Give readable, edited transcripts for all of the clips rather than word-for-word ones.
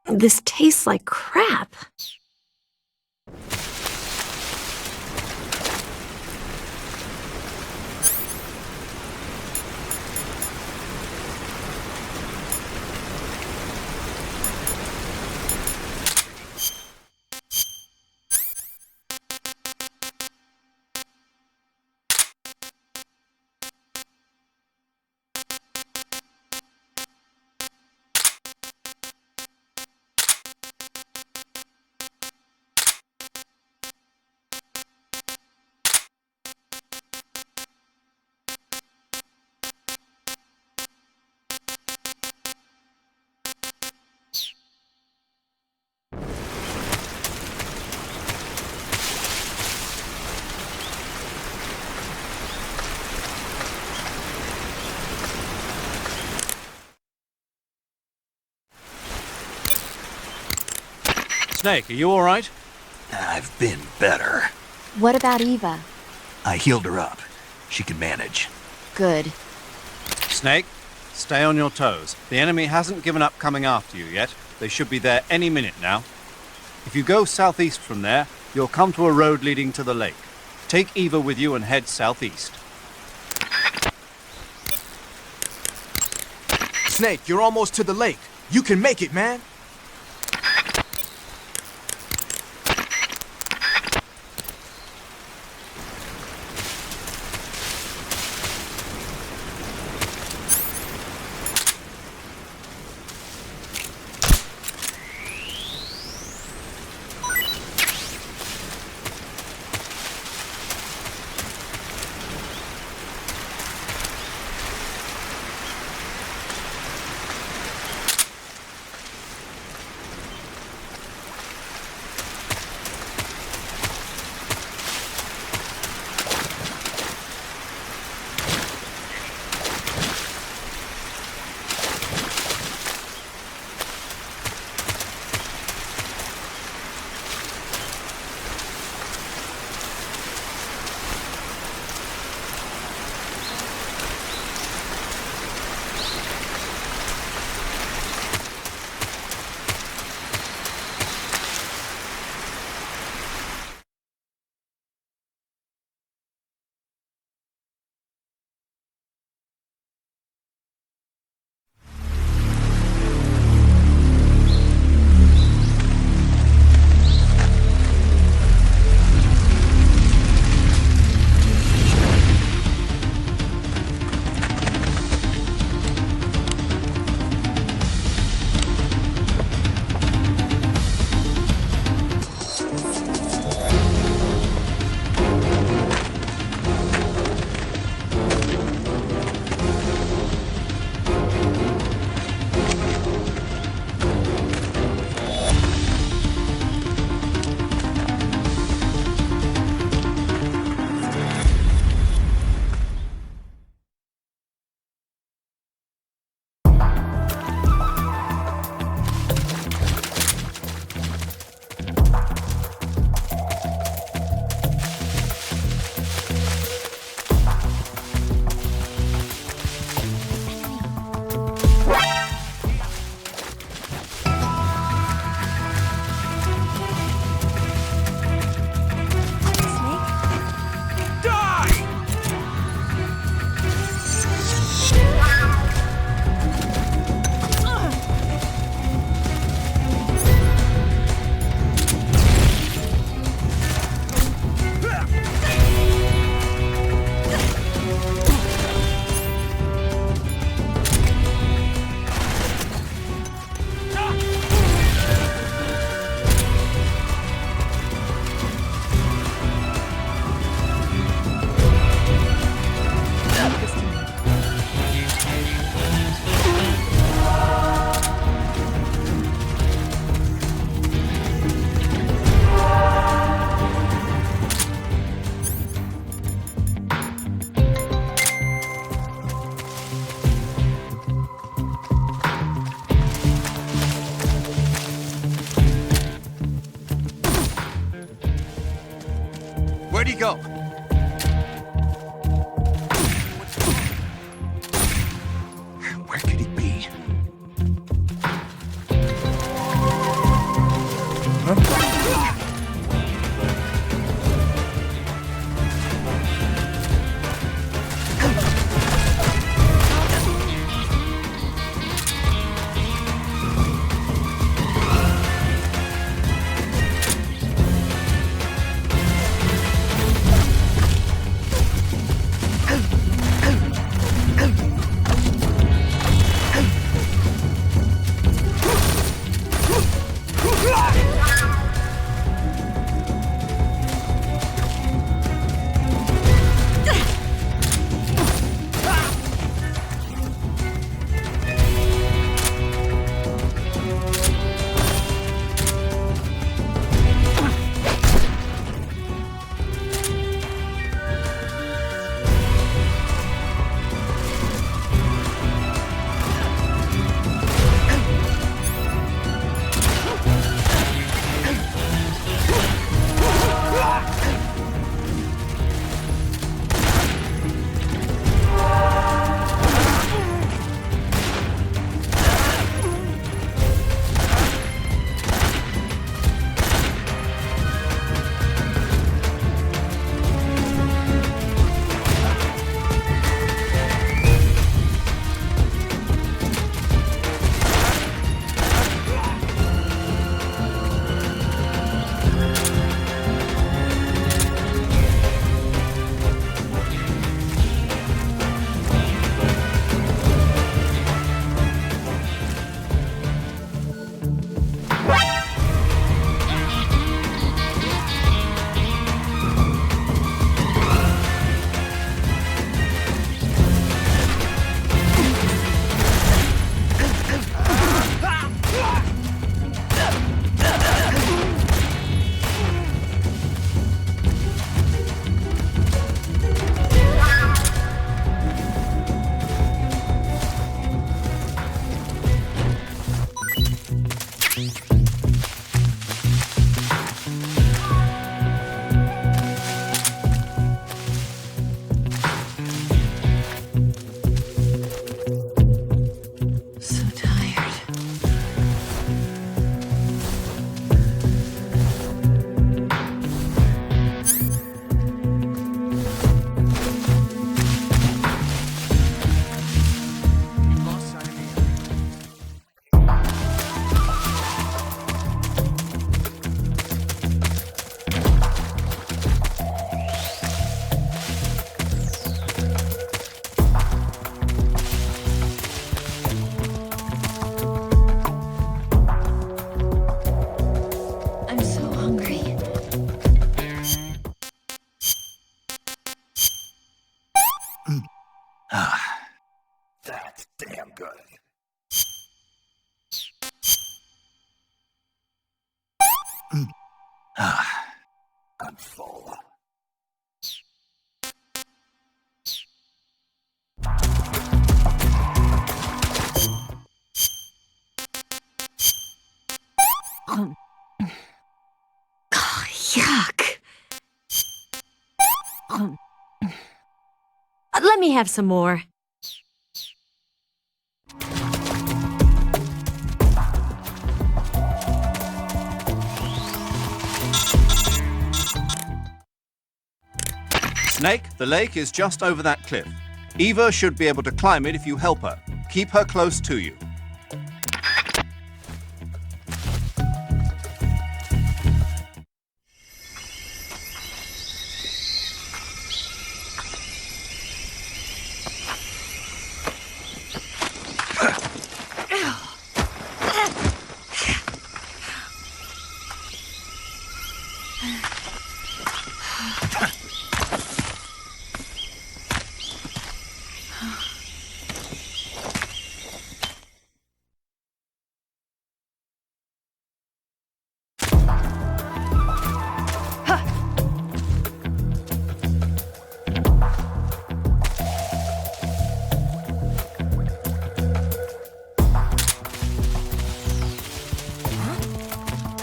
This tastes like crap. Snake, are you all right? I've been better. What about Eva? I healed her up. She can manage. Good. Snake, stay on your toes. The enemy hasn't given up coming after you yet. They should be there any minute now. If you go southeast from there, you'll come to a road leading to the lake. Take Eva with you and head southeast. Snake, you're almost to the lake. You can make it, man. That's damn good. I'm full. Yuck. Let me have some more. Snake, the lake is just over that cliff. Eva should be able to climb it if you help her. Keep her close to you.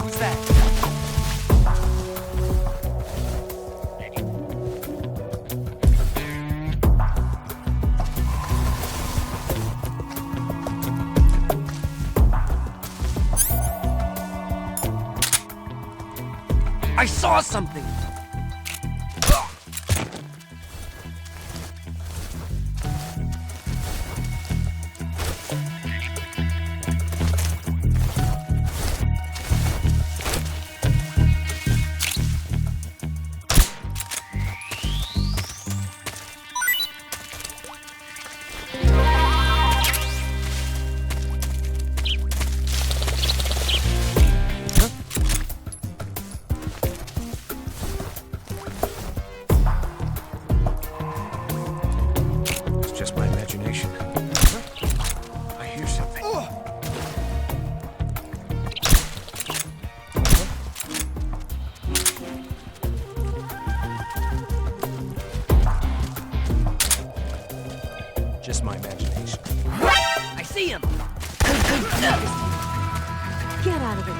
Who's that? I saw something! It's just my imagination. I hear something. Just my imagination. I see him! Get out of it.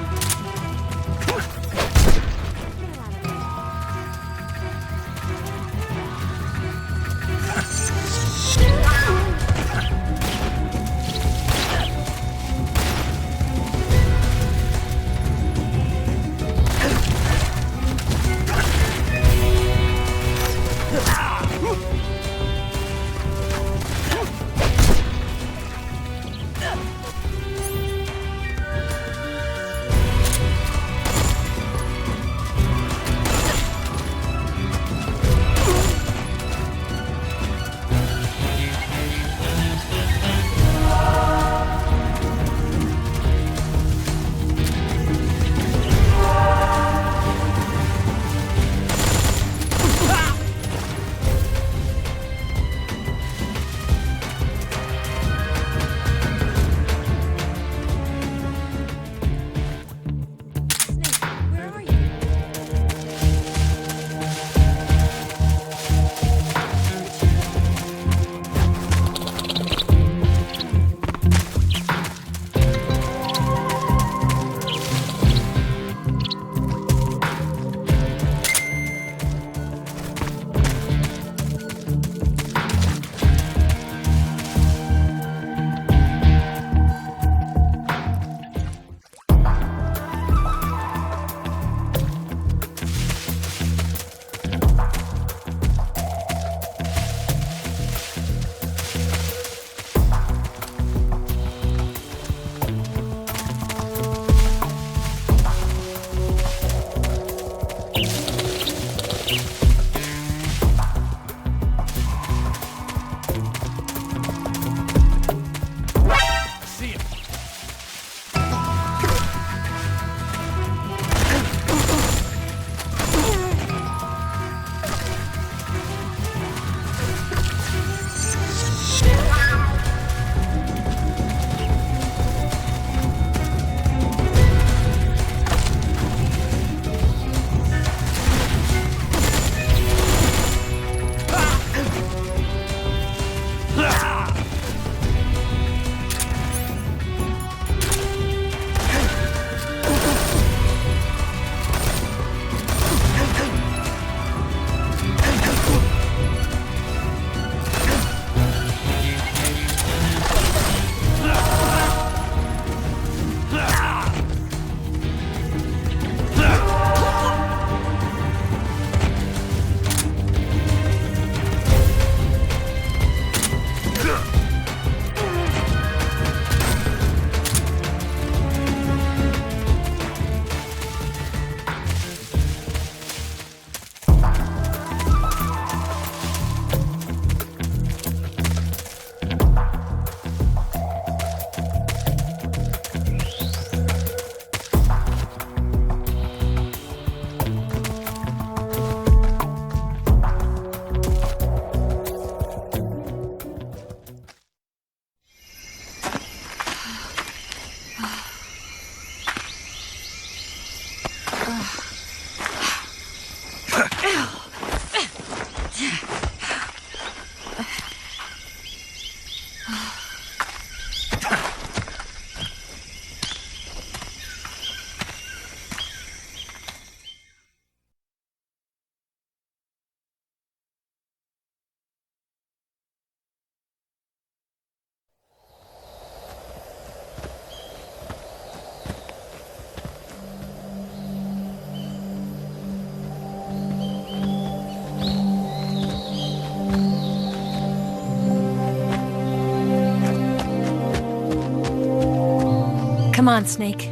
Come on, Snake.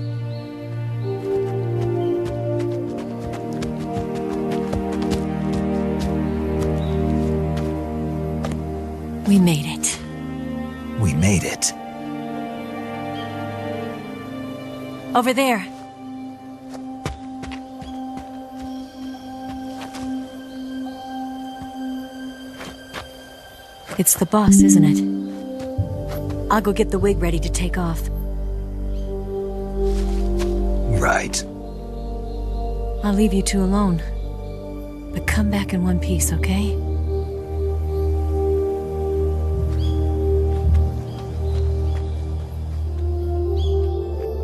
We made it. We made it. Over there. It's the boss, isn't it? I'll go get the wig ready to take off. Right. I'll leave you two alone. But come back in one piece, okay?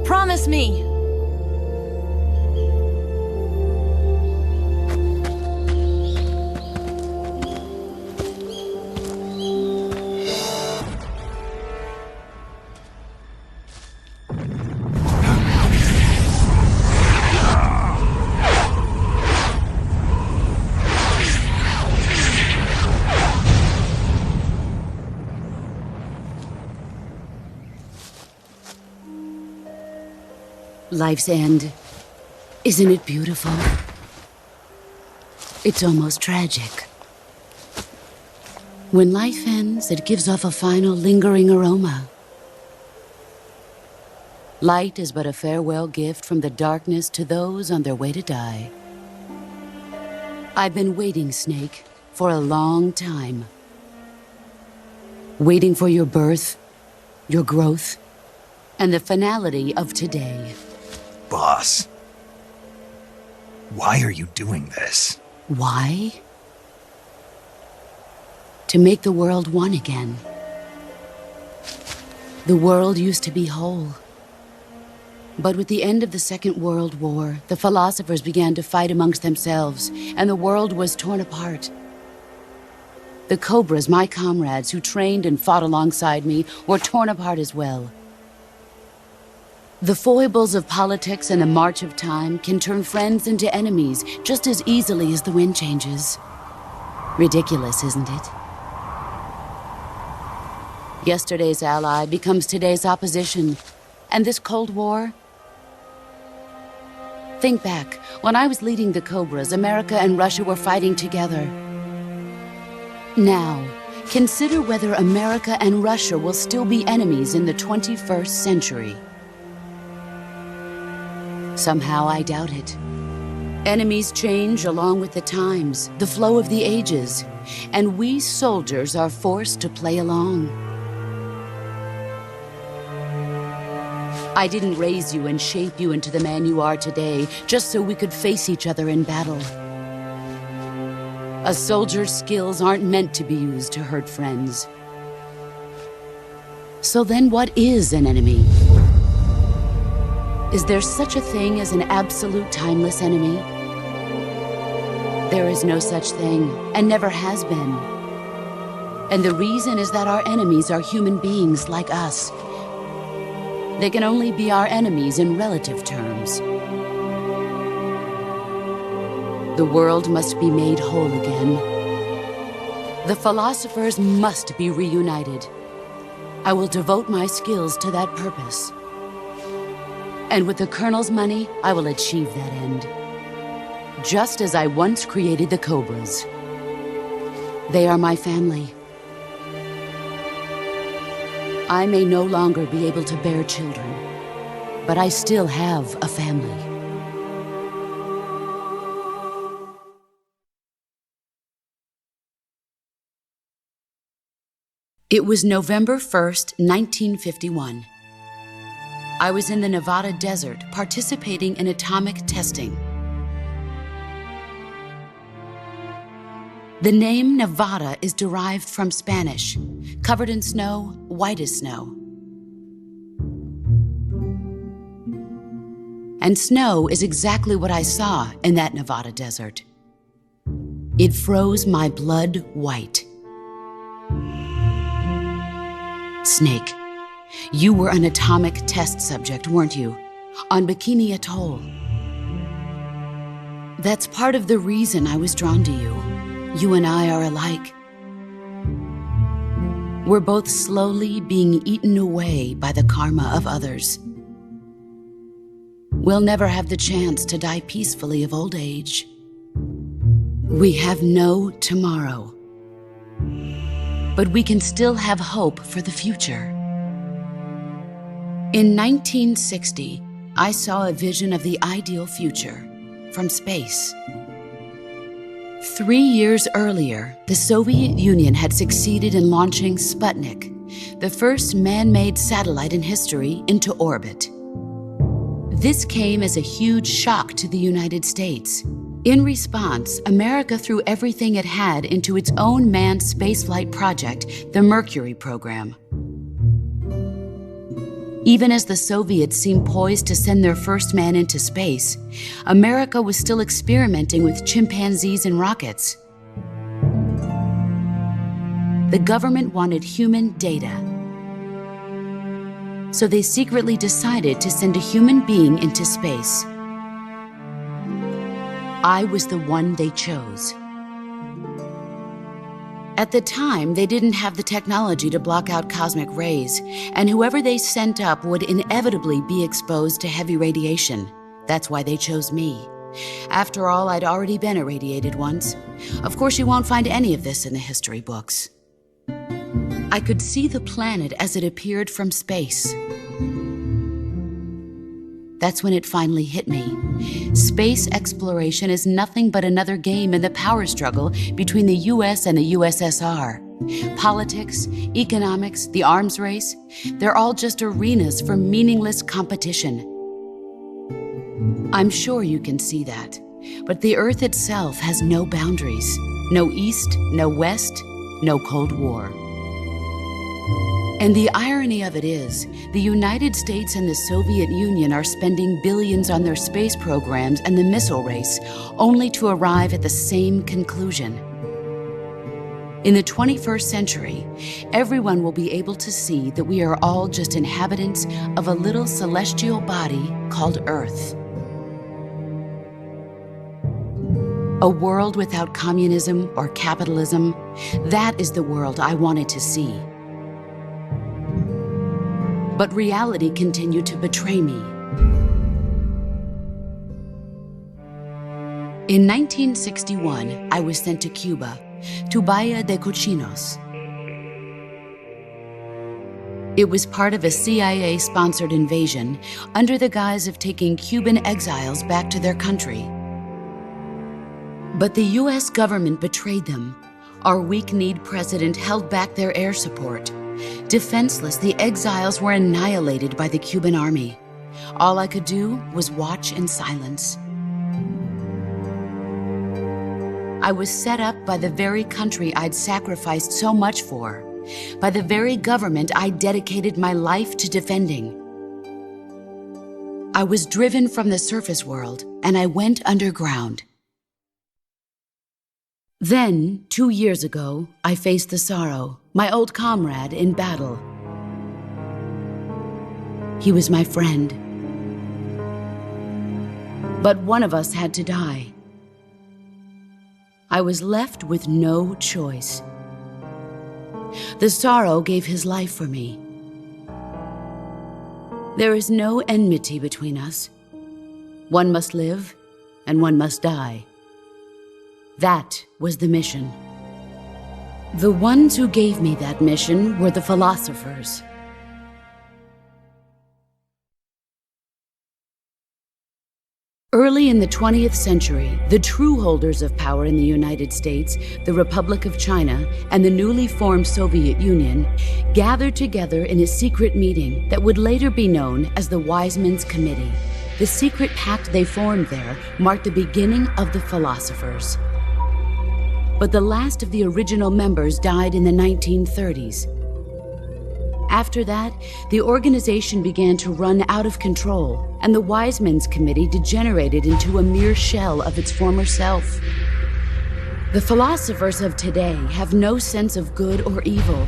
Promise me! Life's end. Isn't it beautiful? It's almost tragic. When life ends, it gives off a final lingering aroma. Light is but a farewell gift from the darkness to those on their way to die. I've been waiting, Snake, for a long time. Waiting for your birth, your growth, and the finality of today. Boss. Why are you doing this? Why? To make the world one again. The world used to be whole. But with the end of the Second World War, the philosophers began to fight amongst themselves, and the world was torn apart. The Cobras, my comrades who trained and fought alongside me, were torn apart as well. The foibles of politics and the march of time can turn friends into enemies just as easily as the wind changes. Ridiculous, isn't it? Yesterday's ally becomes today's opposition. And this Cold War? Think back. When I was leading the Cobras, America and Russia were fighting together. Now, consider whether America and Russia will still be enemies in the 21st century. Somehow I doubt it. Enemies change along with the times, the flow of the ages, and we soldiers are forced to play along. I didn't raise you and shape you into the man you are today just so we could face each other in battle. A soldier's skills aren't meant to be used to hurt friends. So then what is an enemy? Is there such a thing as an absolute timeless enemy? There is no such thing, and never has been. And the reason is that our enemies are human beings like us. They can only be our enemies in relative terms. The world must be made whole again. The philosophers must be reunited. I will devote my skills to that purpose. And with the Colonel's money, I will achieve that end. Just as I once created the Cobras. They are my family. I may no longer be able to bear children, but I still have a family. It was November 1st, 1951. I was in the Nevada desert participating in atomic testing. The name Nevada is derived from Spanish, covered in snow, white as snow. And snow is exactly what I saw in that Nevada desert. It froze my blood white. Snake, you were an atomic test subject, weren't you? On Bikini Atoll. That's part of the reason I was drawn to you. You and I are alike. We're both slowly being eaten away by the karma of others. We'll never have the chance to die peacefully of old age. We have no tomorrow. But we can still have hope for the future. In 1960, I saw a vision of the ideal future from space. 3 years earlier, the Soviet Union had succeeded in launching Sputnik, the first man-made satellite in history, into orbit. This came as a huge shock to the United States. In response, America threw everything it had into its own manned spaceflight project, the Mercury program. Even as the Soviets seemed poised to send their first man into space, America was still experimenting with chimpanzees and rockets. The government wanted human data. So they secretly decided to send a human being into space. I was the one they chose. At the time, they didn't have the technology to block out cosmic rays, and whoever they sent up would inevitably be exposed to heavy radiation. That's why they chose me. After all, I'd already been irradiated once. Of course, you won't find any of this in the history books. I could see the planet as it appeared from space. That's when it finally hit me. Space exploration is nothing but another game in the power struggle between the US and the USSR. Politics, economics, the arms race, they're all just arenas for meaningless competition. I'm sure you can see that, but the Earth itself has no boundaries. No East, no West, no Cold War. And the irony of it is, the United States and the Soviet Union are spending billions on their space programs and the missile race, only to arrive at the same conclusion. In the 21st century, everyone will be able to see that we are all just inhabitants of a little celestial body called Earth. A world without communism or capitalism, that is the world I wanted to see. But reality continued to betray me. In 1961, I was sent to Cuba, to Bahia de Cochinos. It was part of a CIA-sponsored invasion under the guise of taking Cuban exiles back to their country. But the US government betrayed them. Our weak-kneed president held back their air support. Defenseless, the exiles were annihilated by the Cuban army. All I could do was watch in silence. I was set up by the very country I'd sacrificed so much for, by the very government I dedicated my life to defending. I was driven from the surface world, and I went underground. Then, 2 years ago, I faced the sorrow, my old comrade in battle. He was my friend. But one of us had to die. I was left with no choice. The sorrow gave his life for me. There is no enmity between us. One must live, and one must die. That was the mission. The ones who gave me that mission were the philosophers. Early in the 20th century, the true holders of power in the United States, the Republic of China, and the newly formed Soviet Union gathered together in a secret meeting that would later be known as the Wise Men's Committee. The secret pact they formed there marked the beginning of the philosophers. but the last of the original members died in the 1930s. After that, the organization began to run out of control, and the Wise Men's Committee degenerated into a mere shell of its former self. The philosophers of today have no sense of good or evil.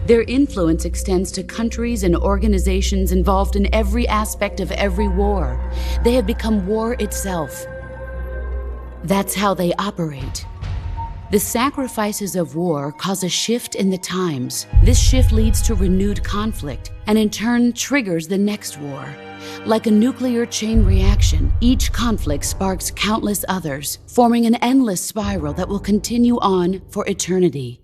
Their influence extends to countries and organizations involved in every aspect of every war. They have become war itself. That's how they operate. The sacrifices of war cause a shift in the times. This shift leads to renewed conflict, and in turn triggers the next war. Like a nuclear chain reaction, each conflict sparks countless others, forming an endless spiral that will continue on for eternity.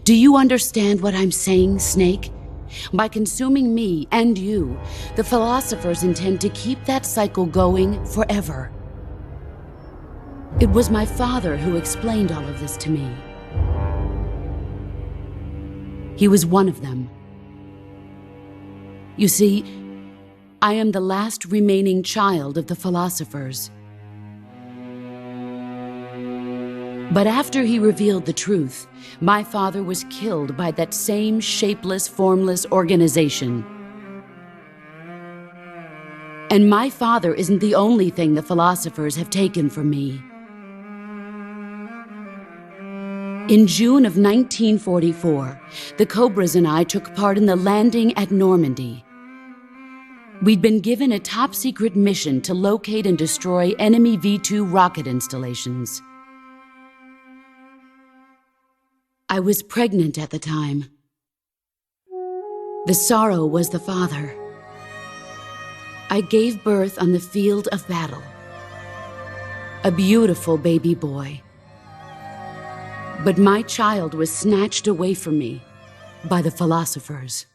Do you understand what I'm saying, Snake? By consuming me and you, the philosophers intend to keep that cycle going forever. It was my father who explained all of this to me. He was one of them. You see, I am the last remaining child of the philosophers. But after he revealed the truth, my father was killed by that same shapeless, formless organization. And my father isn't the only thing the philosophers have taken from me. In June of 1944, the Cobras and I took part in the landing at Normandy. We'd been given a top-secret mission to locate and destroy enemy V-2 rocket installations. I was pregnant at the time. The sorrow was the father. I gave birth on the field of battle. A beautiful baby boy. But my child was snatched away from me by the philosophers.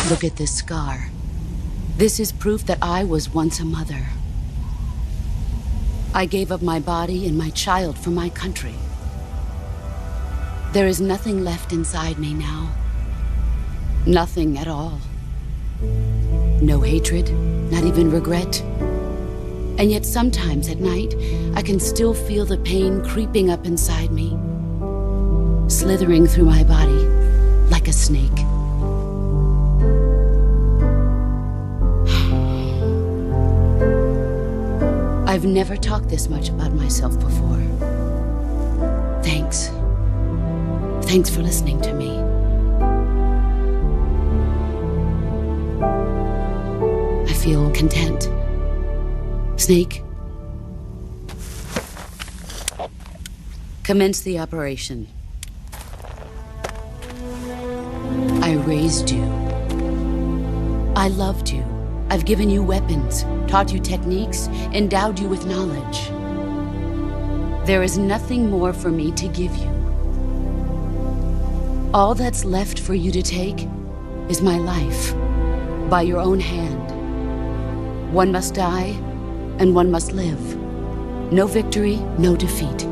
Look at this scar. This is proof that I was once a mother. I gave up my body and my child for my country. There is nothing left inside me now. Nothing at all. No hatred, not even regret. And yet sometimes at night, I can still feel the pain creeping up inside me, slithering through my body like a snake. I've never talked this much about myself before. Thanks. Thanks for listening to me. I feel content. Snake, commence the operation. I raised you. I loved you. I've given you weapons, taught you techniques, endowed you with knowledge. There is nothing more for me to give you. All that's left for you to take is my life, by your own hand. One must die, and one must live. No victory, no defeat.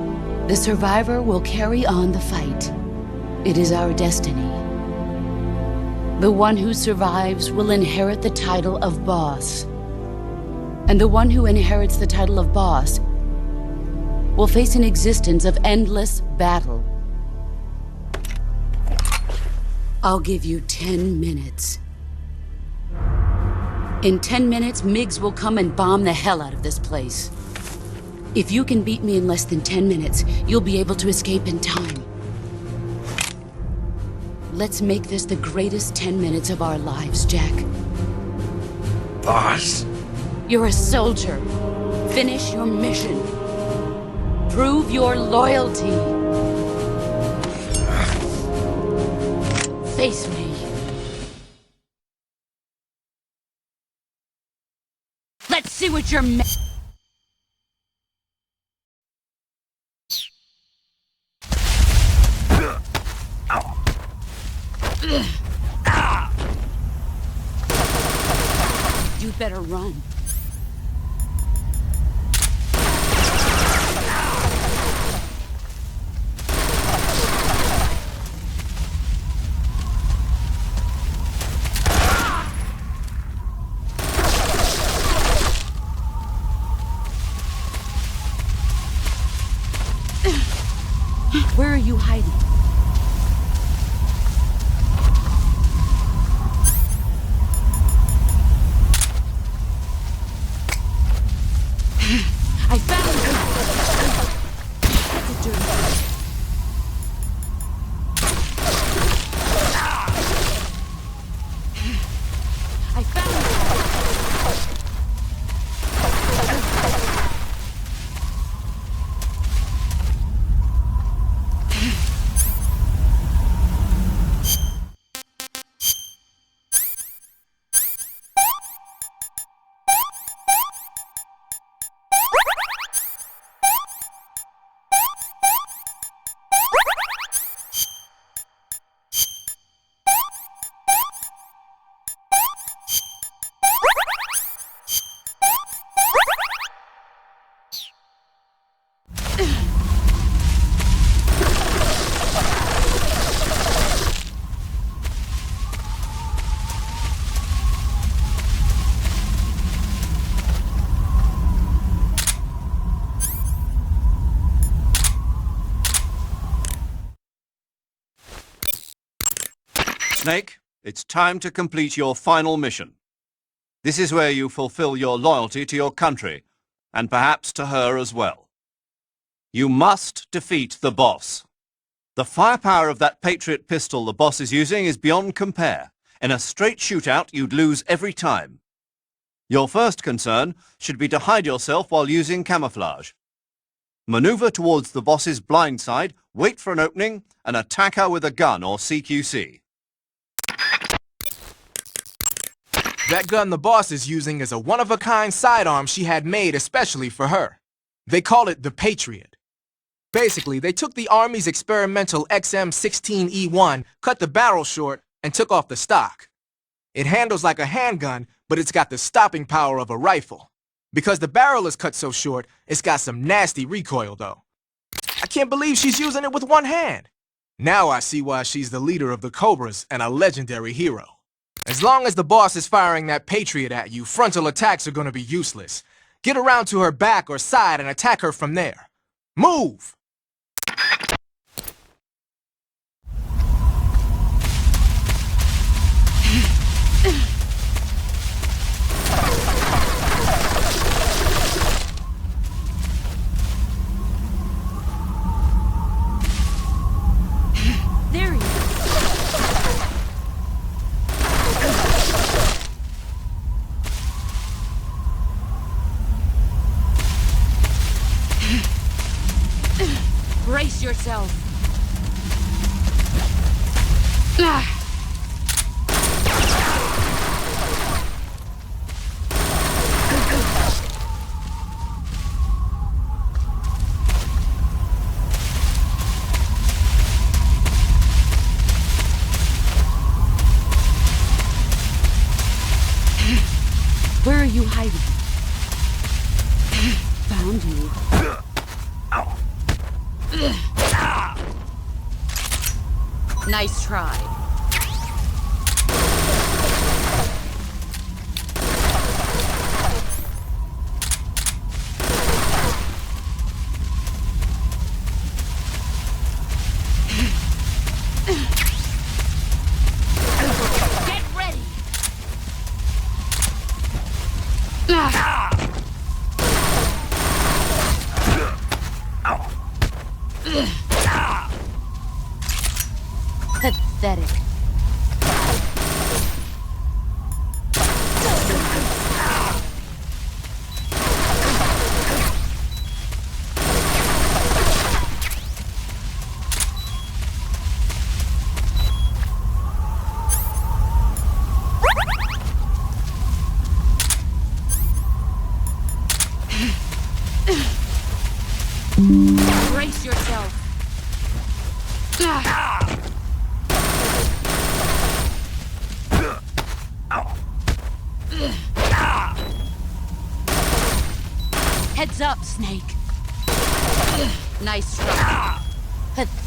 The survivor will carry on the fight. It is our destiny. The one who survives will inherit the title of boss. And the one who inherits the title of boss will face an existence of endless battle. I'll give you 10 minutes. In 10 minutes, MiGs will come and bomb the hell out of this place. If you can beat me in less than 10 minutes, you'll be able to escape in time. Let's make this the greatest 10 minutes of our lives, Jack. Boss. You're a soldier. Finish your mission. Prove your loyalty. Face me. Let's see what you're You'd better run. Where are you hiding? I found you! That's a dirty. I found you! Snake, it's time to complete your final mission. This is where you fulfill your loyalty to your country, and perhaps to her as well. You must defeat the boss. The firepower of that Patriot pistol the boss is using is beyond compare. In a straight shootout, you'd lose every time. Your first concern should be to hide yourself while using camouflage. Maneuver towards the boss's blind side, wait for an opening, and attack her with a gun or CQC. That gun the boss is using is a one-of-a-kind sidearm she had made especially for her. They call it the Patriot. Basically, they took the Army's experimental XM16E1, cut the barrel short, and took off the stock. It handles like a handgun, but it's got the stopping power of a rifle. Because the barrel is cut so short, it's got some nasty recoil though. I can't believe she's using it with one hand. Now I see why she's the leader of the Cobras and a legendary hero. As long as the boss is firing that Patriot at you, frontal attacks are gonna be useless. Get around to her back or side and attack her from there. Move! There he is. Brace yourself. Where are you hiding? Found you. Nice try. Get ready. Pathetic. Brace yourself. Heads up, Snake. Nice try. Pathetic.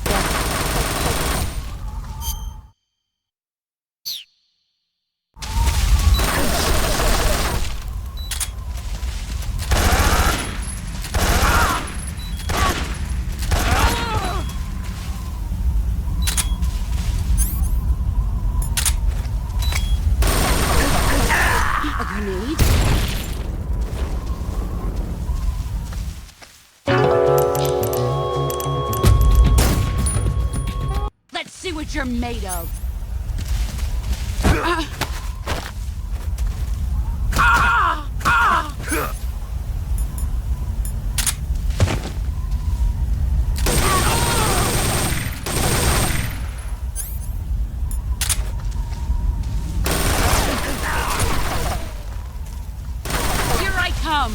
you're made of. Here I come.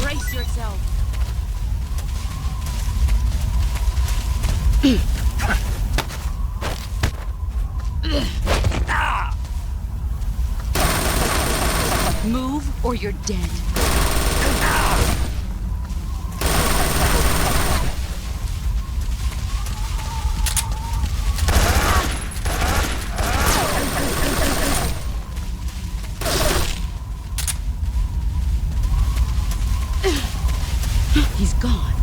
Brace yourself. Move or you're dead. He's gone.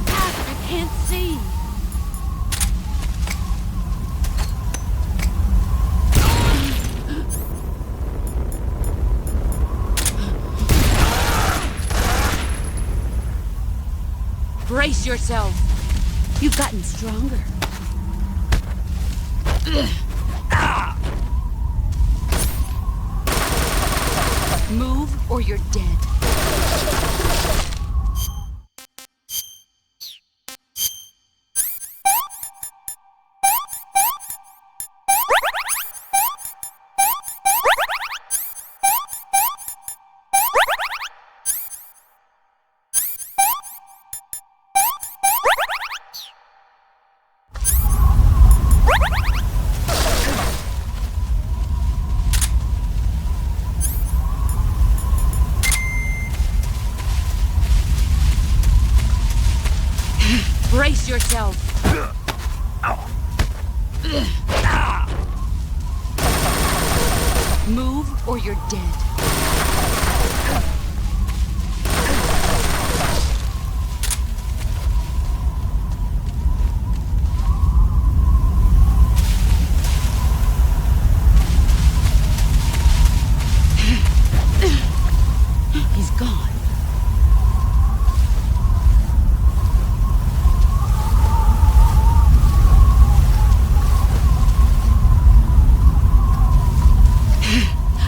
I can't see. Brace yourself. You've gotten stronger. Move or you're dead. Brace yourself. Move or you're dead. He's gone.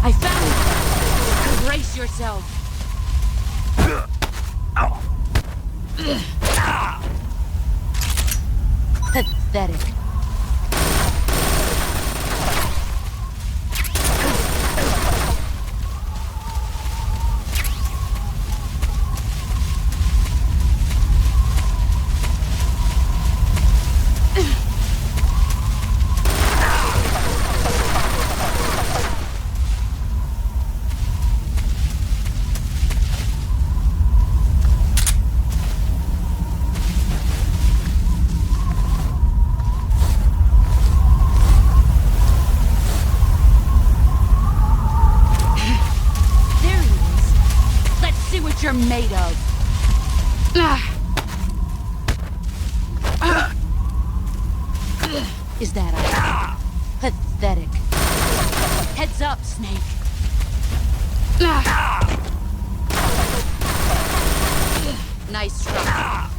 I found it! Brace yourself. Pathetic. You're made of. Is that all? Pathetic. Heads up, Snake. Nice strike.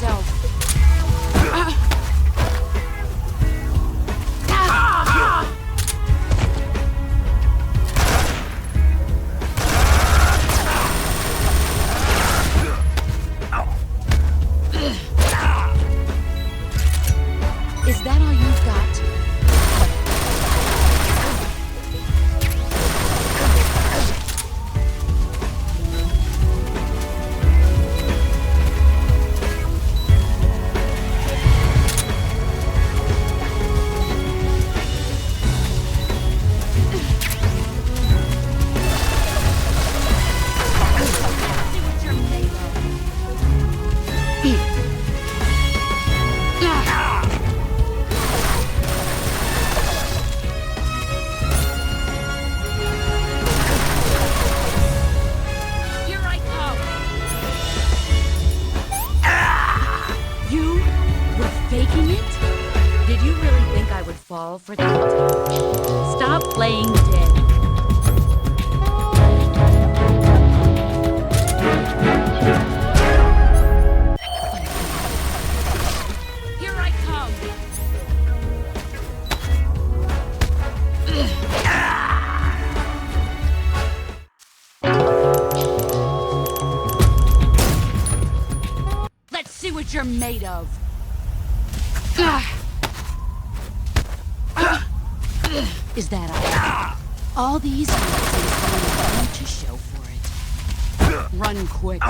yourself. Is that all you've got? Here I come. You were faking it? Did you really think I would fall for that? Stop playing dead. Here I come. Let's see what you're made of. Is that all these years to show for it? Run quick.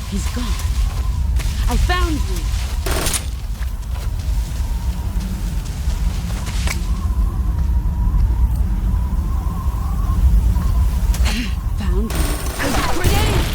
He's gone. I found you. Found you. Grenade!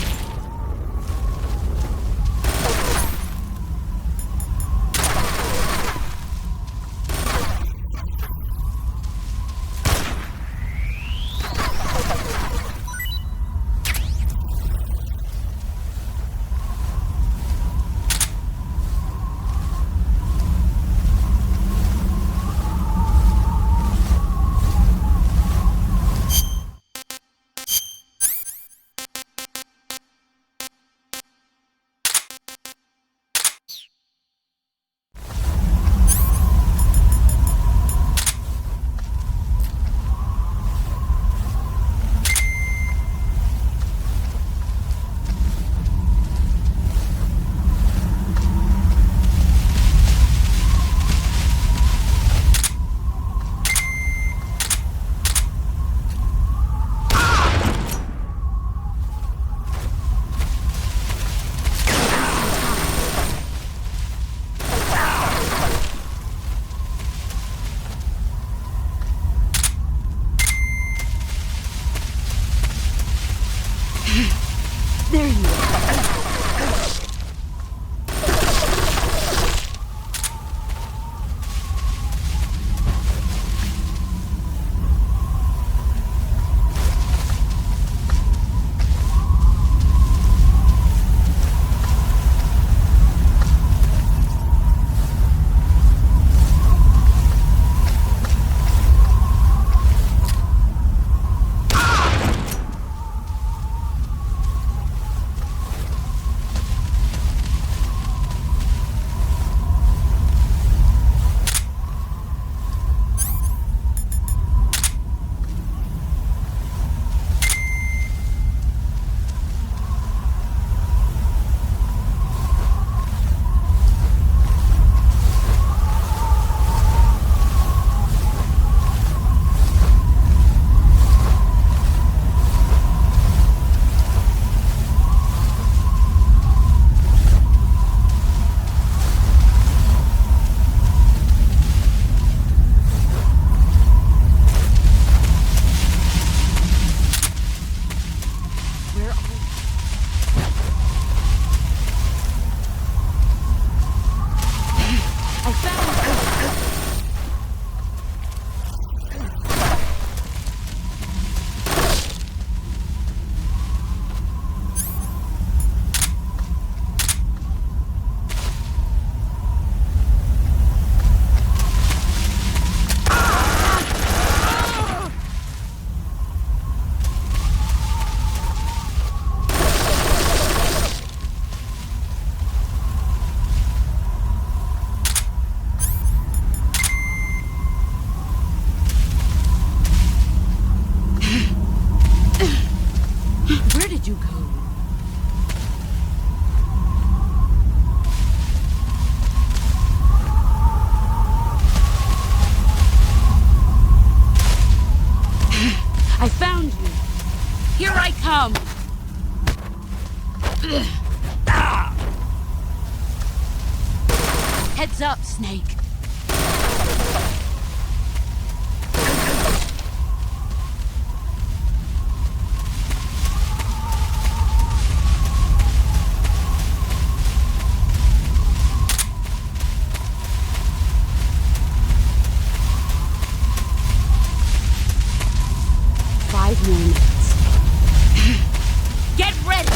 Heads up, Snake. Five more minutes. Get ready!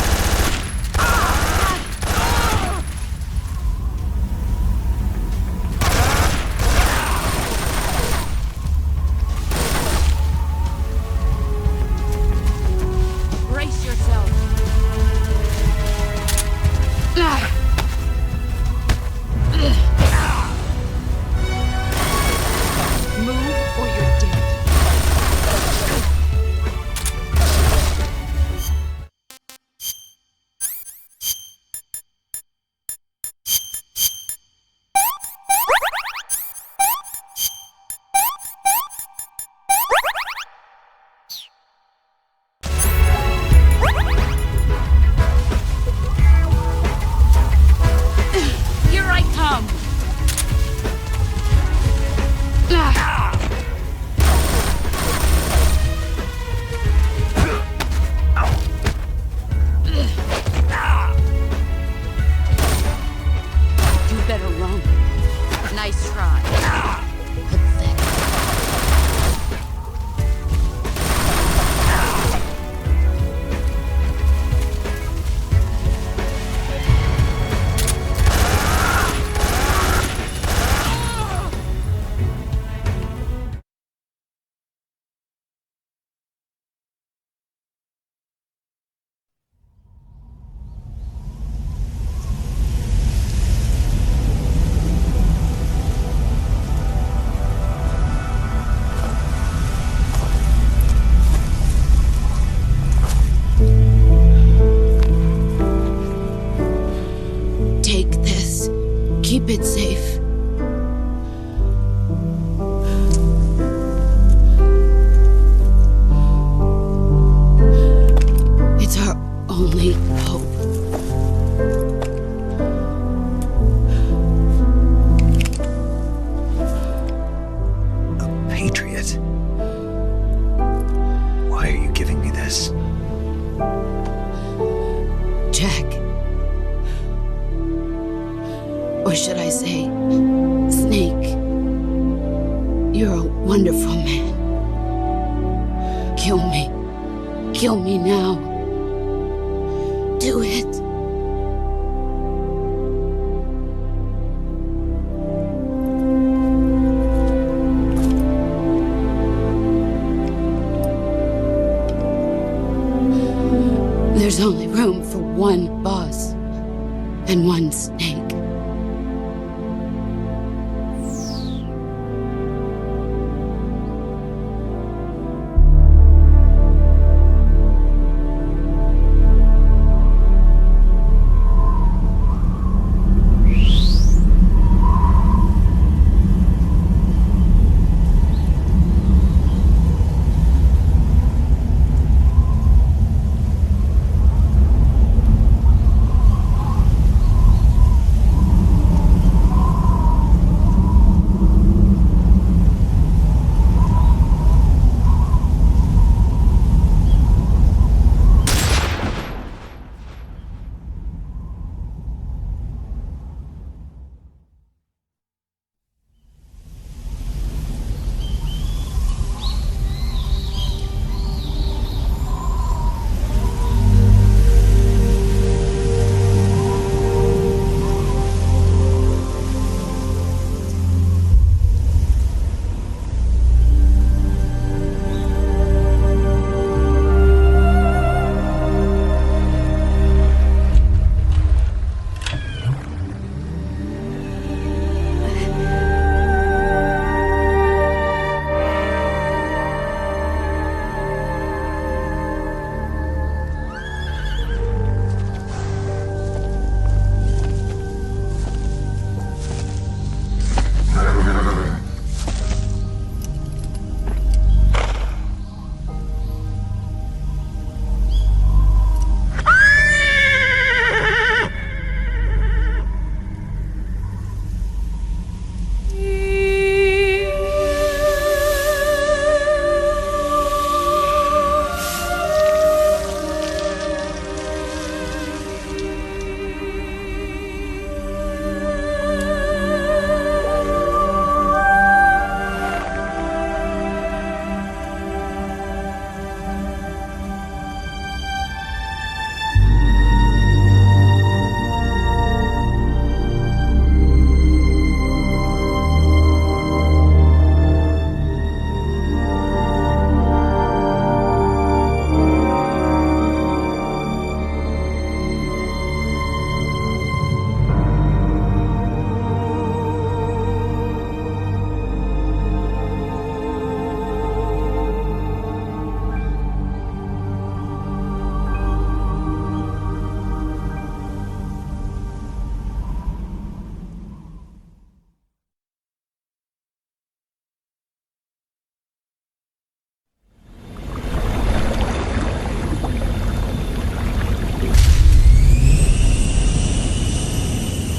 Brace yourself. Move or you're dead. Here I come! You better run. Nice try. Pathetic. Take this. Keep it safe. It's our only hope. A patriot? Why are you giving me this? Jack. Or should I say, Snake? You're a wonderful man. Kill me. Kill me now. Do it. There's only room for one boss and one snake.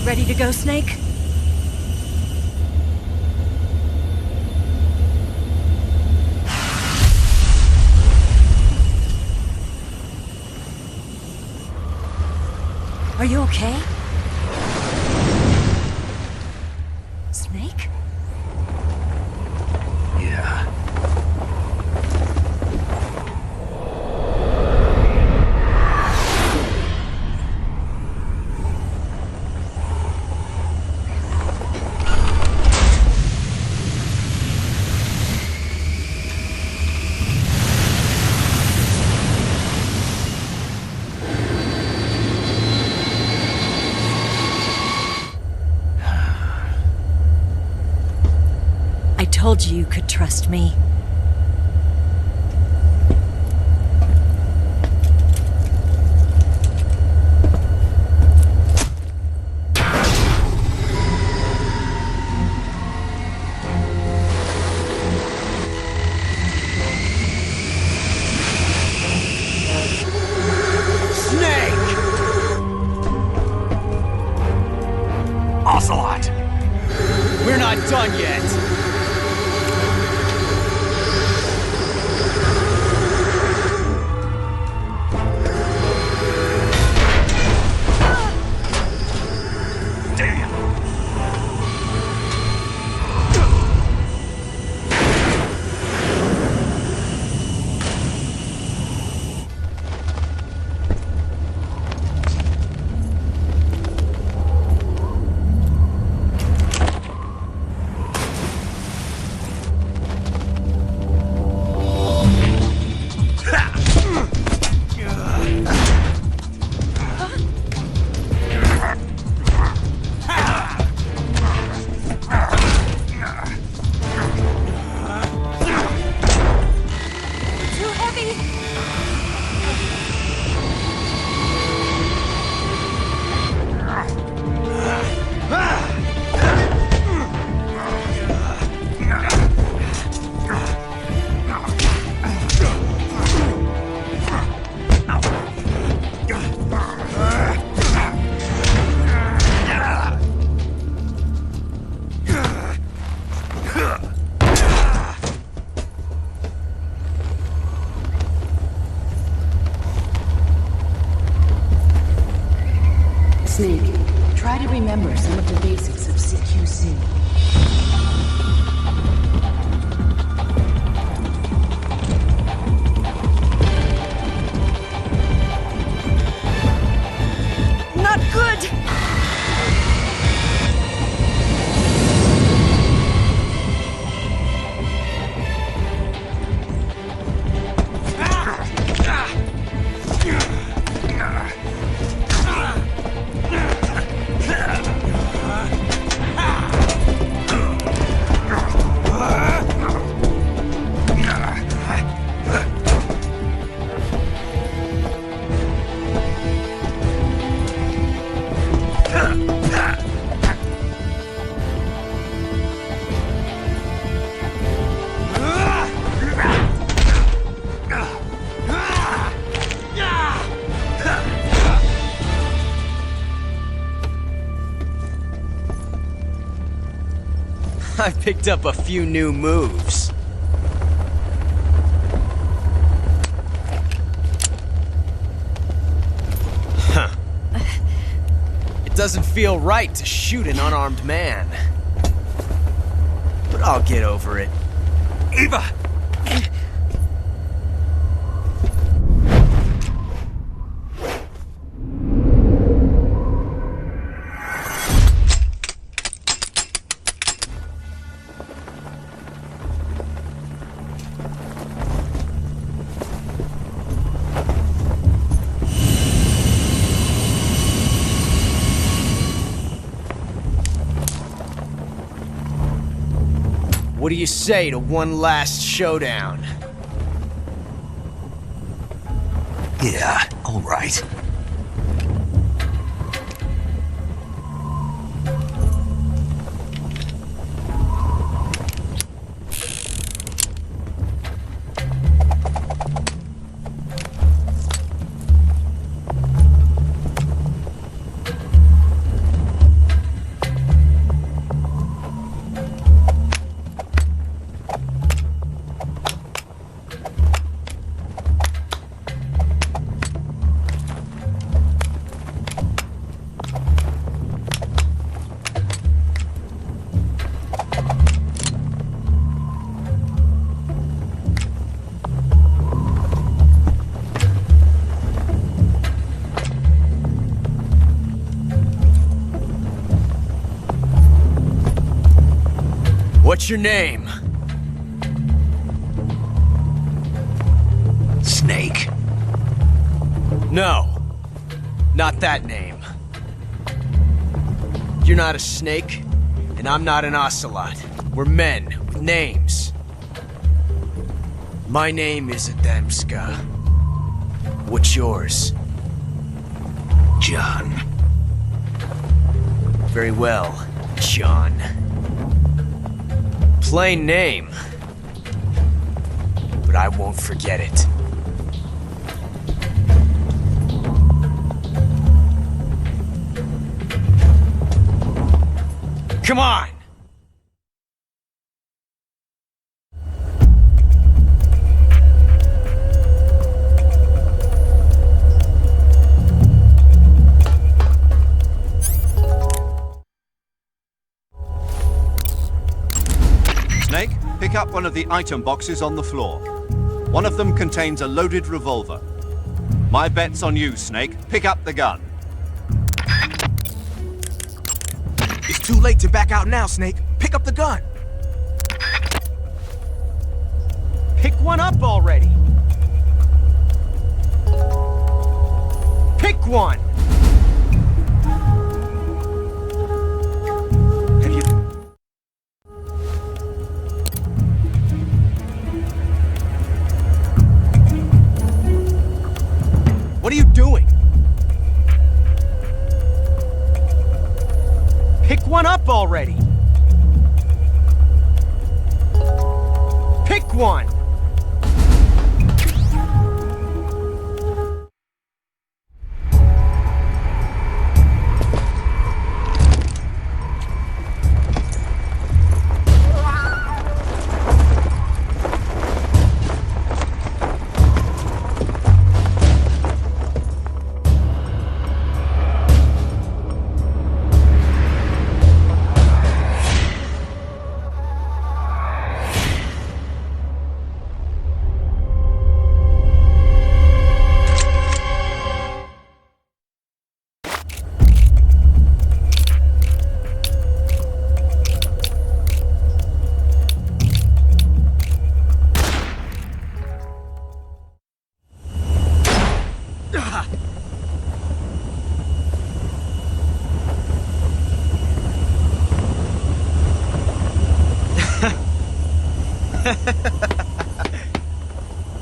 Ready to go, Snake? Are you okay? Snake? Yeah. I told you you could trust me. Ocelot! We're not done yet! Snake, try to remember some of the basics of CQC. Not good! I've picked up a few new moves. Huh. It doesn't feel right to shoot an unarmed man. But I'll get over it. Eva! What do you say to one last showdown? Yeah, all right. What's your name? Snake. No. Not that name. You're not a snake, and I'm not an ocelot. We're men with names. My name is Adamska. What's yours? John. Very well, John. Plain name. But I won't forget it. Come on! Snake, pick up one of the item boxes on the floor. One of them contains a loaded revolver. My bet's on you, Snake. Pick up the gun. It's too late to back out now, Snake. Pick up the gun. Pick one up already! Pick one! Have you... What are you doing? Pick one up already! Pick one!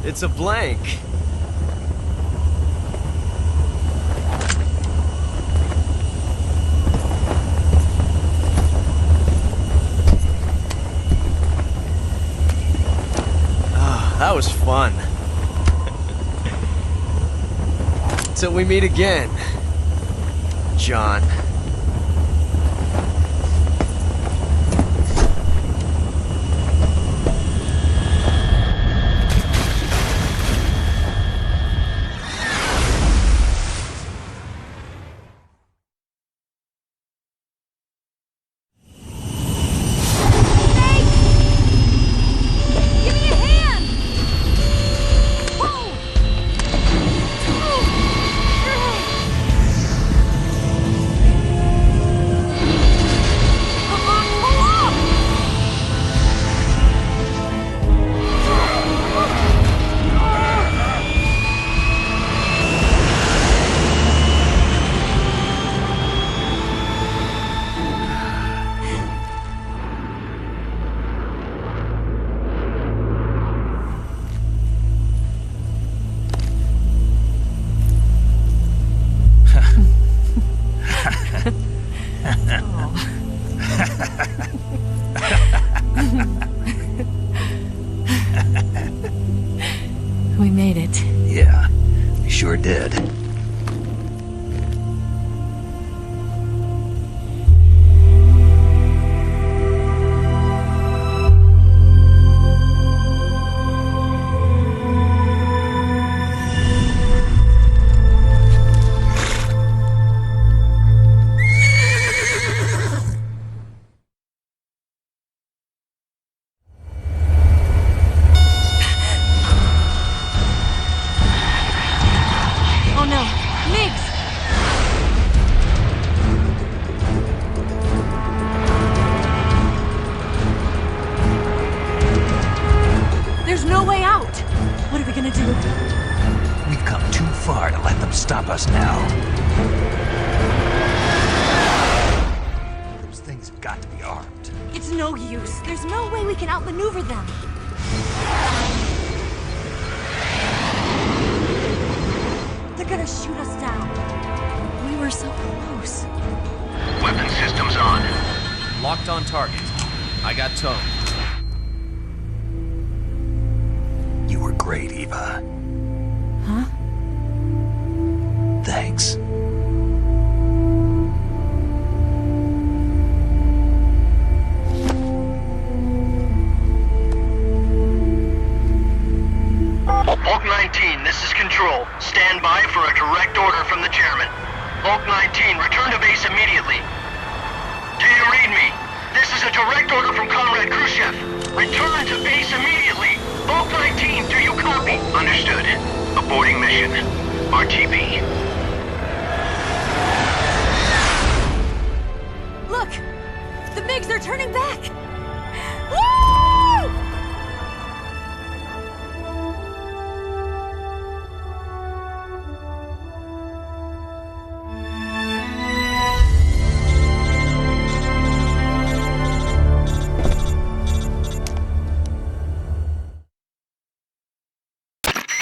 It's a blank. Ah, that was fun. Till we meet again, John. use. There's no way we can outmaneuver them. They're gonna shoot us down. We were so close. Weapon systems on. Locked on target. I got towed. You were great, Eva. Huh? Thanks. Bulk 19, this is Control. Stand by for a direct order from the chairman. Bulk 19, return to base immediately. Do you read me? This is a direct order from Comrade Khrushchev. Return to base immediately. Bulk 19, do you copy? Understood. Aborting mission. RTB. Look! The MiGs are turning back! Woo!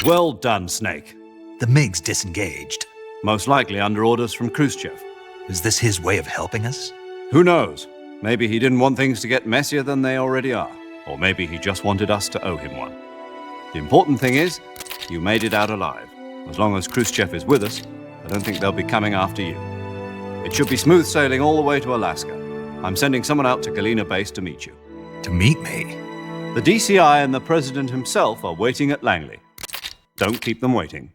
Well done, Snake. The MiG's disengaged. Most likely under orders from Khrushchev. Is this his way of helping us? Who knows? Maybe he didn't want things to get messier than they already are. Or maybe he just wanted us to owe him one. The important thing is, you made it out alive. As long as Khrushchev is with us, I don't think they'll be coming after you. It should be smooth sailing all the way to Alaska. I'm sending someone out to Galena Base to meet you. To meet me? The DCI and the President himself are waiting at Langley. Don't keep them waiting.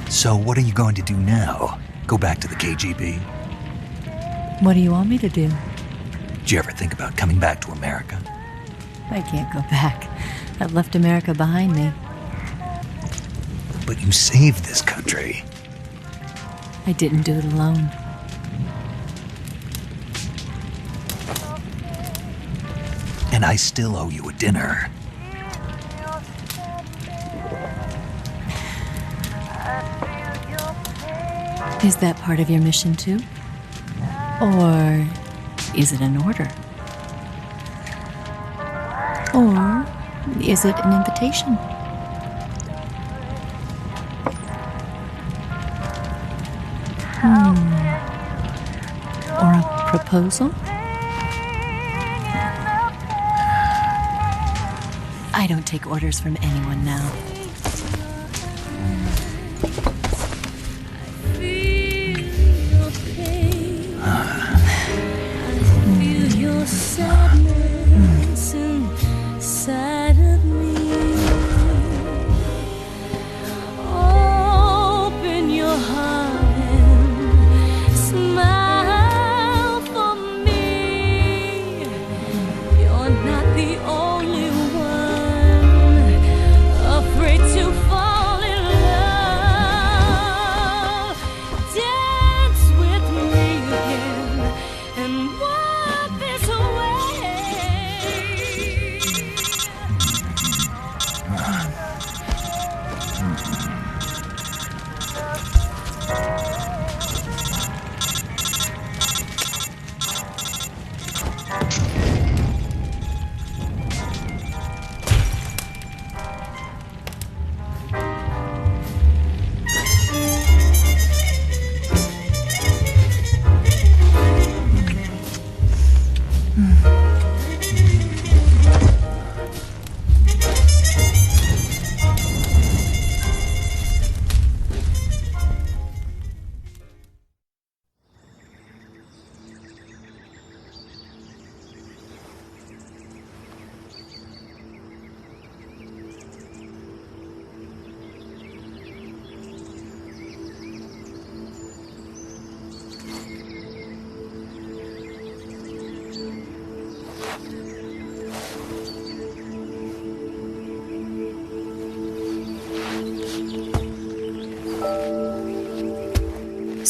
So what are you going to do now? Go back to the KGB? What do you want me to do? Did you ever think about coming back to America? I can't go back. I've left America behind me. But you saved this country. I didn't do it alone. And I still owe you a dinner. Is that part of your mission too? Or is it an order? Or is it an invitation? Or a proposal? I don't take orders from anyone now.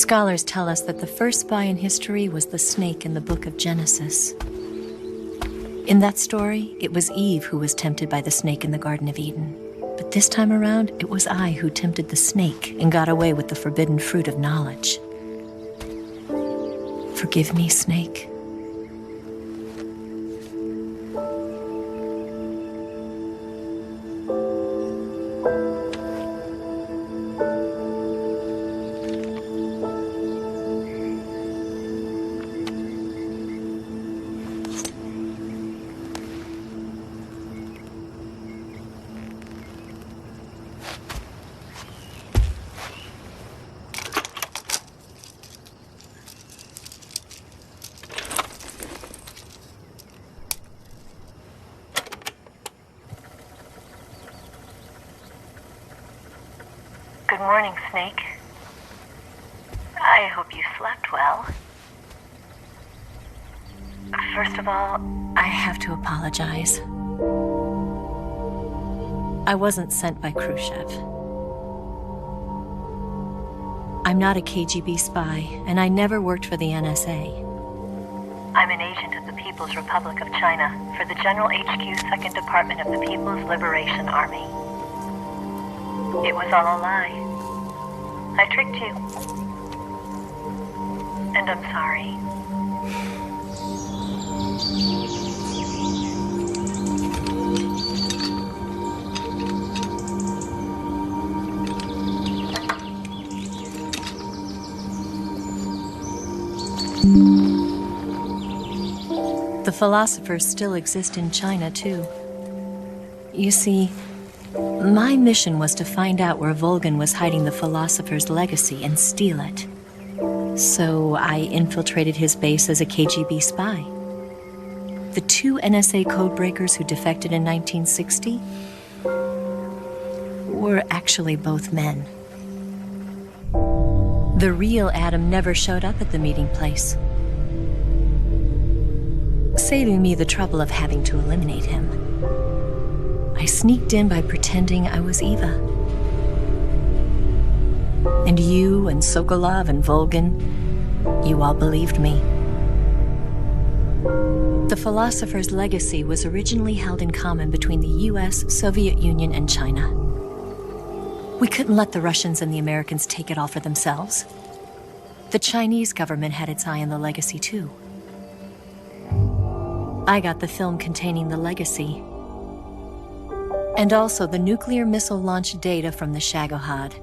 Scholars tell us that the first spy in history was the snake in the book of Genesis. In that story, it was Eve who was tempted by the snake in the Garden of Eden. But this time around, it was I who tempted the snake and got away with the forbidden fruit of knowledge. Forgive me, Snake. Good morning, Snake. I hope you slept well. First of all, I have to apologize. I wasn't sent by Khrushchev. I'm not a KGB spy, and I never worked for the NSA. I'm an agent of the People's Republic of China for the General HQ 2nd Department of the People's Liberation Army. It was all a lie. I tricked you. And I'm sorry. The philosophers still exist in China, too. You see, my mission was to find out where Volgan was hiding the philosopher's legacy and steal it. So I infiltrated his base as a KGB spy. The two NSA codebreakers who defected in 1960 were actually both men. The real Adam never showed up at the meeting place, saving me the trouble of having to eliminate him. I sneaked in by pretending I was Eva. And you and Sokolov and Volgan, you all believed me. The philosopher's legacy was originally held in common between the US, Soviet Union, and China. We couldn't let the Russians and the Americans take it all for themselves. The Chinese government had its eye on the legacy, too. I got the film containing the legacy, and also the nuclear missile launch data from the Shagohod.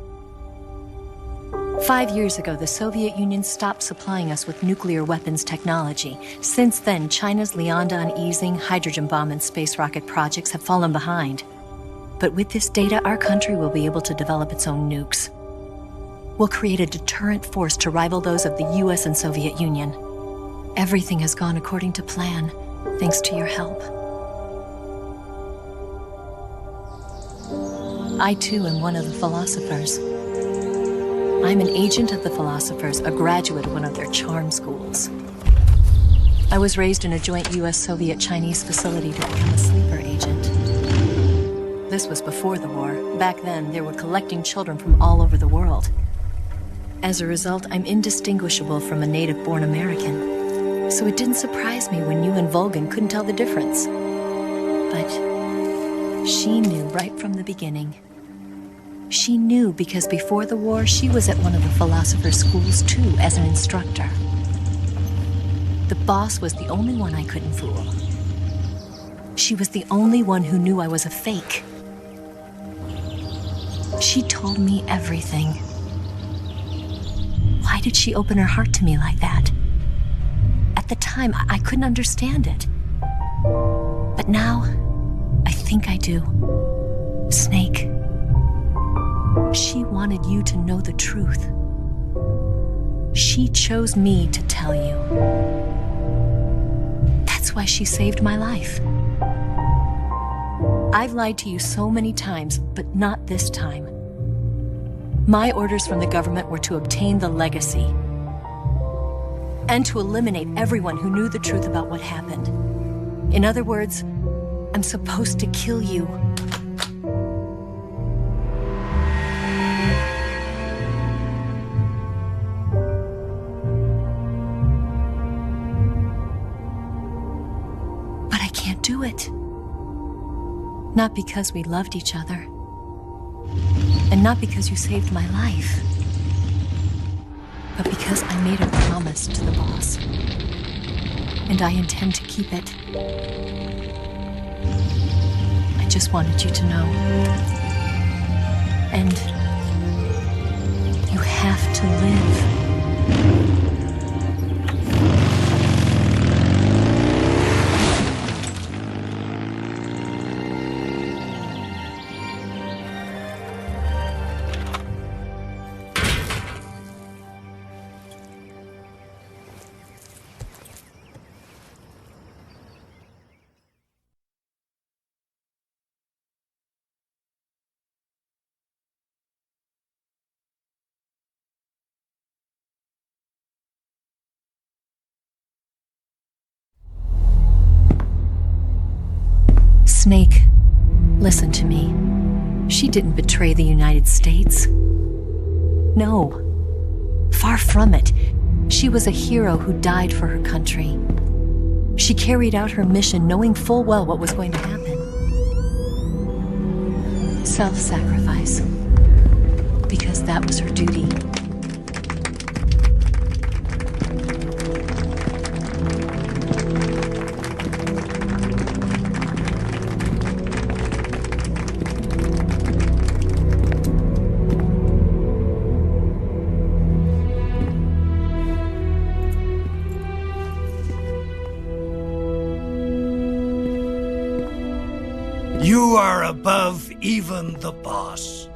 5 years ago, the Soviet Union stopped supplying us with nuclear weapons technology. Since then, China's Liaodong easing, hydrogen bomb, and space rocket projects have fallen behind. But with this data, our country will be able to develop its own nukes. We'll create a deterrent force to rival those of the US and Soviet Union. Everything has gone according to plan, thanks to your help. I, too, am one of the philosophers. I'm an agent of the philosophers, a graduate of one of their charm schools. I was raised in a joint US-Soviet-Chinese facility to become a sleeper agent. This was before the war. Back then, they were collecting children from all over the world. As a result, I'm indistinguishable from a native-born American. So it didn't surprise me when you and Volgan couldn't tell the difference. But she knew right from the beginning. She knew because before the war, she was at one of the philosopher's schools too, as an instructor. The boss was the only one I couldn't fool. She was the only one who knew I was a fake. She told me everything. Why did she open her heart to me like that? At the time, I couldn't understand it. But now, I think I do. Snake. She wanted you to know the truth. She chose me to tell you. That's why she saved my life. I've lied to you so many times, but not this time. My orders from the government were to obtain the legacy and to eliminate everyone who knew the truth about what happened. In other words, I'm supposed to kill you. can't do it. Not because we loved each other. And not because you saved my life. But because I made a promise to the boss. And I intend to keep it. I just wanted you to know. And you have to live. Snake, listen to me. She didn't betray the United States. No. Far from it. She was a hero who died for her country. She carried out her mission knowing full well what was going to happen. Self-sacrifice. Because that was her duty. You are above even the boss.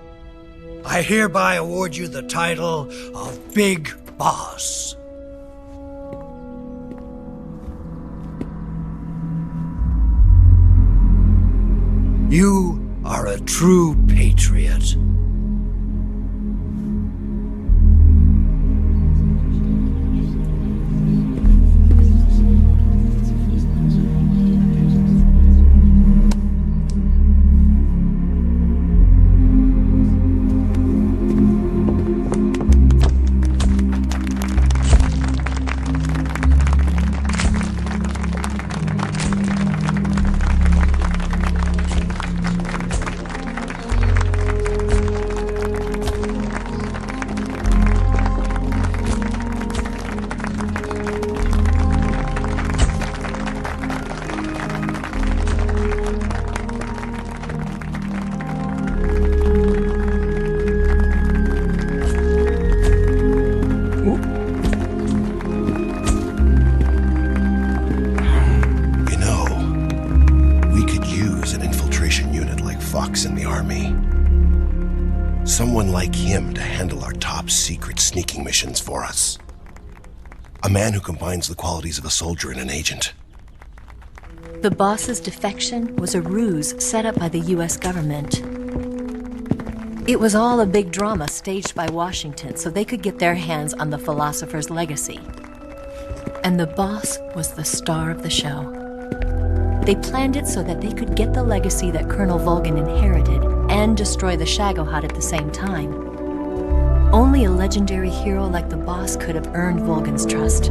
I hereby award you the title of Big Boss. You are a true patriot. In the army. Someone like him to handle our top secret sneaking missions for us. A man who combines the qualities of a soldier and an agent. The boss's defection was a ruse set up by the US government. It was all a big drama staged by Washington so they could get their hands on the philosopher's legacy. And the boss was the star of the show. They planned it so that they could get the legacy that Colonel Volgin inherited and destroy the Shagohod at the same time. Only a legendary hero like the boss could have earned Volgin's trust.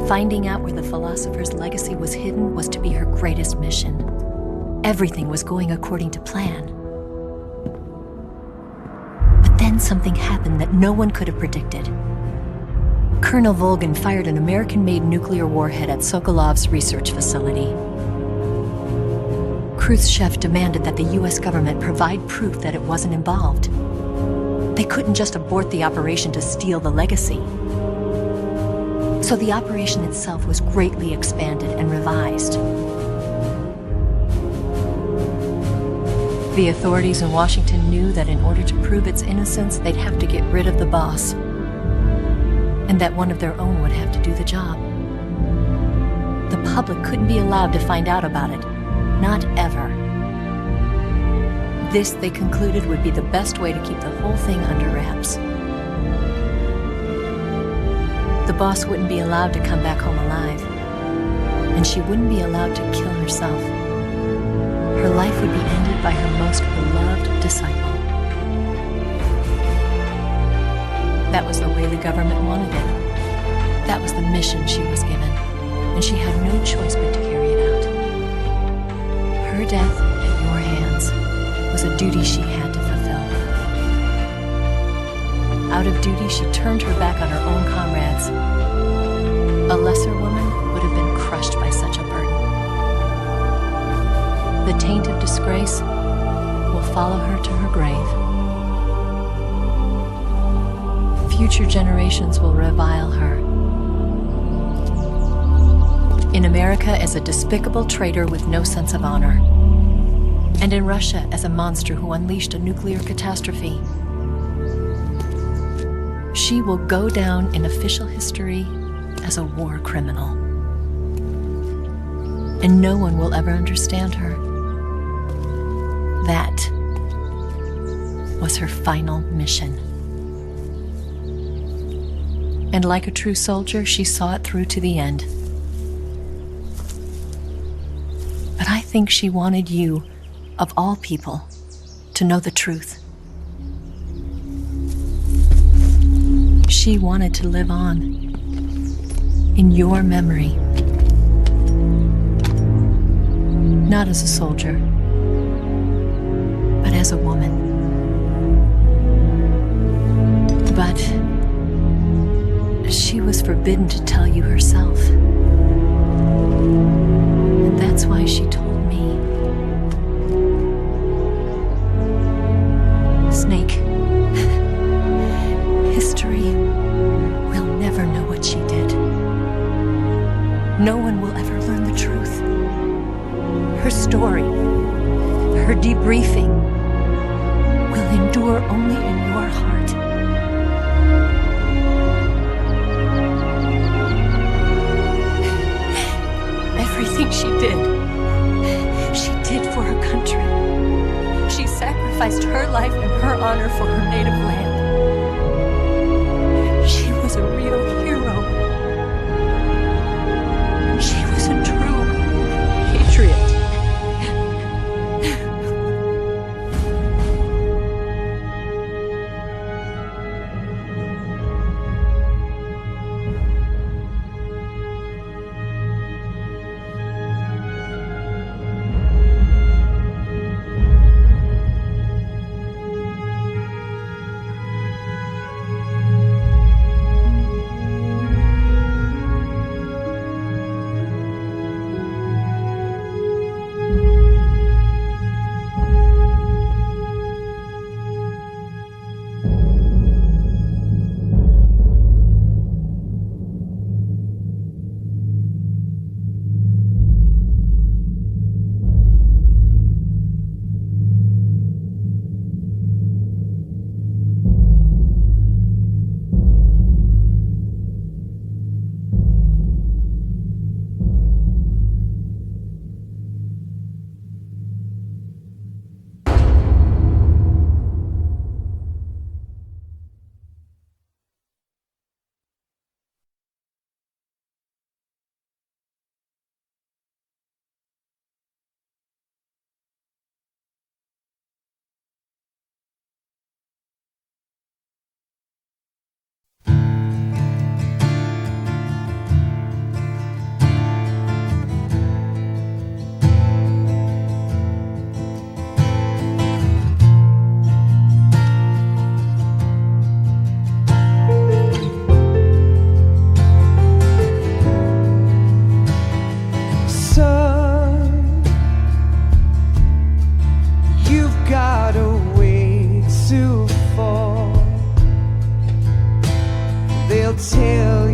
Finding out where the philosopher's legacy was hidden was to be her greatest mission. Everything was going according to plan. But then something happened that no one could have predicted. Colonel Volgin fired an American-made nuclear warhead at Sokolov's research facility. Khrushchev demanded that the US government provide proof that it wasn't involved. They couldn't just abort the operation to steal the legacy. So the operation itself was greatly expanded and revised. The authorities in Washington knew that in order to prove its innocence, they'd have to get rid of the boss. And that one of their own would have to do the job. The public couldn't be allowed to find out about it. Not ever. This, they concluded, would be the best way to keep the whole thing under wraps. The boss wouldn't be allowed to come back home alive, and she wouldn't be allowed to kill herself. Her life would be ended by her most beloved disciple. That was the way the government wanted it. That was the mission she was given, and she had no choice but to carry it out. death at your hands was a duty she had to fulfill. Out of duty, she turned her back on her own comrades. A lesser woman would have been crushed by such a burden. The taint of disgrace will follow her to her grave. Future generations will revile her. In America as a despicable traitor with no sense of honor. And in Russia as a monster who unleashed a nuclear catastrophe. She will go down in official history as a war criminal. And no one will ever understand her. That was her final mission. And like a true soldier, she saw it through to the end. But I think she wanted you, of all people, to know the truth. She wanted to live on in your memory. Not as a soldier, but as a woman. But she was forbidden to tell you herself. And that's why she told me. Snake, history will never know what she did. No one will ever learn the truth. Her story, her debriefing, will endure only in your heart. Everything she did for her country. She sacrificed her life and her honor for her native land. She was a real hero. She was a true patriot. They'll tell